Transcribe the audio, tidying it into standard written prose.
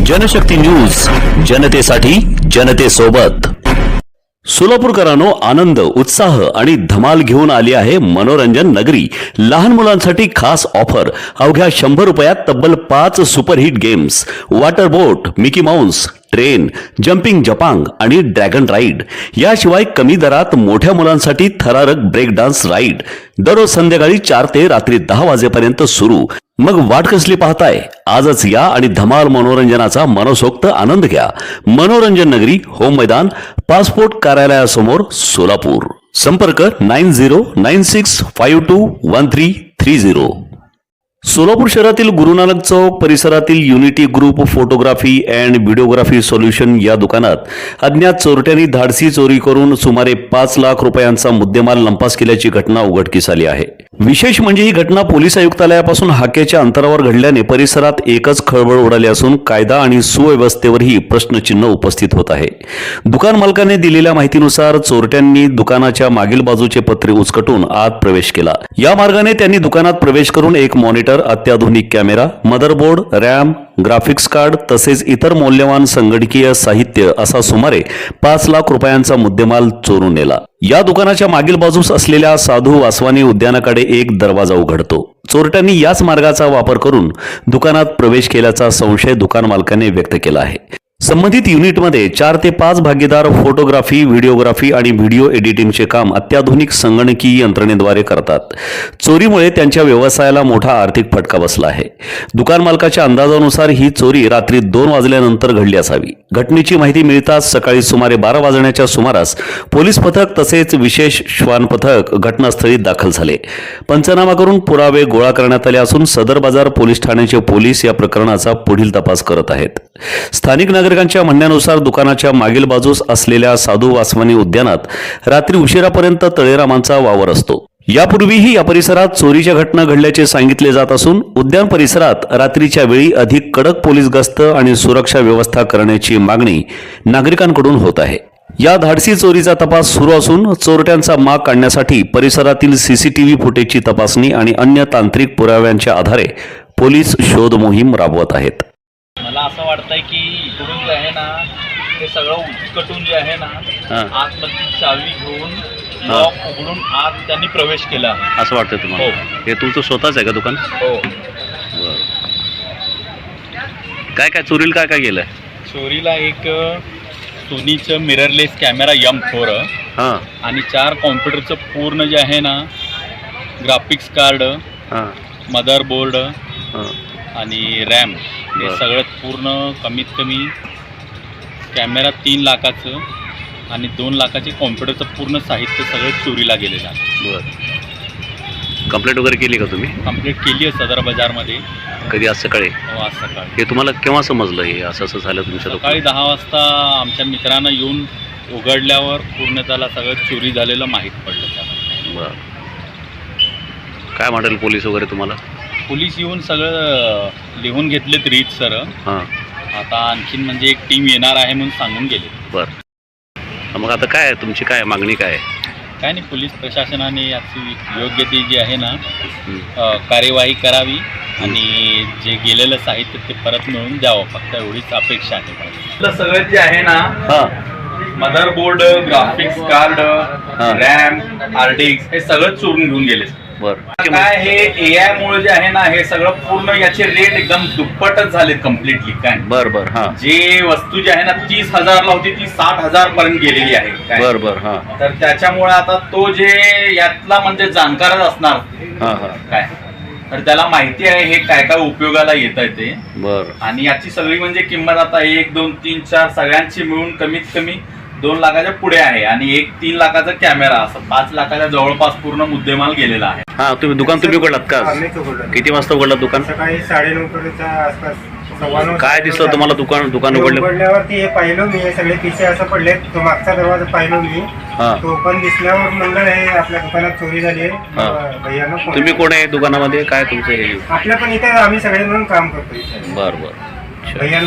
Janshakti news, जनतेसाठी जनतेसोबत। सोलापूरकरांनो, आनंद, उत्साह आणि धमाल घेऊन आली आहे मनोरंजन नगरी। लहान मुलांसाठी खास ऑफर, अवघ्या 100 रुपयात तब्बल 5 सुपरहिट गेम्स, वॉटर बोट, मिकी माउस, ट्रेन, जम्पिंग जपांग आणि ड्रॅगन राईड, याशिवाय कमी दरात मोठ्या मुलांसाठी थरारक ब्रेक डान्स राईड। दररोज संध्याकाळी 4 ते रात्री 10 वाजेपर्यंत सुरू। मग वाट कसली पाहताय? आजच या आणि धमाल मनोरंजनाचा मनसोक्त आनंद घ्या। मनोरंजन नगरी, होम मैदान, पासपोर्ट कार्यालयासमोर, सोलापूर। संपर्क 9096521330। सोलापूर शहरातील गुरुनानक चौक परिसरातील unity group photography and videography solution या दुकानात अज्ञात चोरट्यांनी धाडसी चोरी करून सुमारे 5 लाख रुपयांचा मुद्देमाल लंपास केल्याची घटना उघडकीस आली आहे। विशेष म्हणजे ही घटना पोलीस आयुक्तालयापासून हाकेच्या अंतरावर घडल्याने परिसरात एकच खळबळ उडाली असून कायदा आणि सुव्यवस्थेवरही प्रश्नचिन्ह उपस्थित होत आहे। दुकान मालकाने दिलेल्या माहितीनुसार चोरट्यांनी दुकानाच्या मागील बाजूचे पत्रे उचकटून आत प्रवेश केला। या मार्गाने त्यांनी दुकानात प्रवेश करून एक मॉनिटर, अत्याधुनिक camera, motherboard, RAM, graphics card तसेच इतर मौल्यवान संगणकीय साहित्य असा सुमारे 5 लाख रुपयांचा मुद्देमाल चोरून नेला। या दुकानाच्या मागील बाजूस असलेल्या साधू वासवानी उद्यानाकडे एक दरवाजा उघडतो। चोरट्यांनी याच मार्गाचा वापर करून दुकानात प्रवेश केल्याचा संशय दुकान मालकाने व्यक्त केला आहे। संबंधित युनिटमध्ये 4 ते 5 भागीदार फोटोग्राफी, व्हिडिओग्राफी आणि व्हिडिओ एडिटिंगचे काम अत्याधुनिक संगणकीय यंत्रणेद्वारे करतात। चोरीमुळे त्यांच्या व्यवसायाला मोठा आर्थिक फटका बसला आहे। दुकान मालकाच्या अंदाजानुसार ही चोरी रात्री 2 वाजल्यानंतर घडली असावी। घटनेची माहिती मिळताच सकाळी सुमारे 12 वाजण्याच्या सुमारास पोलीस पथक तसेच विशेष श्वान पथक घटनास्थळी दाखल झाले। पंचनामा करून पुरावे गोळा करण्यात आले असून सदर बाजार पोलीस ठाण्याचे पोलीस या प्रकरणाचा पुढील तपास करत आहेत। स्थानिक नागरिकांच्या म्हणण्यानुसार दुकानाच्या मागील बाजूस असलेल्या साधू वासवानी उद्यानात रात्री उशिरापर्यंत तळेरामांचा वावर असतो। यापूर्वीही या परिसरात चोरीच्या घटना घडल्याचे सांगितले जात असून उद्यान परिसरात रात्रीच्या वेळी अधिक कडक पोलीस गस्त आणि सुरक्षा व्यवस्था करण्याची मागणी नागरिकांकडून होत आहे। या धाडसी चोरीचा तपास सुरू असून चोरट्यांचा माग काढण्यासाठी परिसरातील सीसीटीव्ही फुटेजची तपासणी आणि अन्य तांत्रिक पुराव्यांच्या आधारे पोलीस शोध मोहीम राबवत आहेत। मला असं वाटतंय की इकडून जे आहे ना ते सगळं उचकटून जे आहे ना आतमधली चावी घेऊन लॉक उघडून आत त्यांनी प्रवेश केला असं वाटतं तुम्हाला? हो। हे तुमचं स्वतःच आहे का दुकान? हो। काय काय चोरीला काय काय गेलंय? चोरीला एक सोनीचं मिररलेस कॅमेरा M4 आणि 4 कॉम्प्युटरचं पूर्ण जे आहे ना ग्राफिक्स कार्ड, मदरबोर्ड आणि रॅम हे सगळं पूर्ण कमीत कमी कॅमेरा 3 लाखाचं आणि 2 लाखाचे कॉम्प्युटरचं पूर्ण साहित्य सगळं चोरीला गेलेलं आहे। कंप्लेंट वगैरे केली का तुम्ही? कंप्लेंट केली आहे सदर बाजारमध्ये। कधी? आज सकाळी? हो, आज सकाळी। हे तुम्हाला केव्हा समजलं हे असं असं झालं तुमच्या? सकाळी 10 वाजता आमच्या मित्रांना येऊन उघडल्यावर पूर्ण त्याला सगळं चोरी झालेलं माहीत पडलं त्याला। बरं, काय म्हणाल पोलीस वगैरे तुम्हाला? पोलीस येऊन सगळं लिहून घेतलेत रीत सर। आता आणखीन म्हणजे एक टीम येणार आहे म्हणून सांगून गेले। बरं, मग आता काय तुमची काय मागणी काय आहे? काय नाही, पोलीस प्रशासनाने याची योग्य ती जी आहे ना कार्यवाही करावी आणि जे गेलेलं साहित्य ते परत मिळवून द्यावं, फक्त एवढीच अपेक्षा आहे। सगळं जे आहे ना motherboard, graphics card, RAM, RTX हे सगळं चोरून घेऊन गेले। काय हे AI मुळे जे आहे ना हे सगळं पूर्ण याचे रेट एकदम दुप्पटच झाले कम्प्लिटली। काय बरं, जे वस्तू जी आहे ना 30,000 ला होती ती 60,000 पर्यंत गेलेली आहे। तर त्याच्यामुळे आता तो जे यातला म्हणजे जाणकारच असणार काय, तर त्याला माहिती आहे हे काय काय उपयोगाला येत आहे ते। आणि याची सगळी म्हणजे किंमत आता 1, 2, 3, 4 सगळ्यांची मिळून कमीत कमी 2 लाखाच्या पुढे आहे आणि एक 3 लाखाचा कॅमेरा, असं 5 लाखाच्या जवळपास पूर्ण मुद्देमाल गेलेला आहे। तुम्ही दुकान उघडलात का? किती वाजता उघडलात दुकान? सकाळी 9:30 आसपास। काय दिसलं तुम्हाला दुकान उघडल्यावरती हे पाहिलं मी, हे सगळे पिशे असं पडले। तो मागचा दरवाजा पाहिलो मी, तो पण दिसल्यावर म्हणलं हे आपल्या दुकानात चोरी झाली आहे। भैयानं तुम्ही कोण आहे दुकानामध्ये? काय तुमचं हे? आपल्या पण इथे आम्ही सगळे मिळून काम करतो। बरं, भैया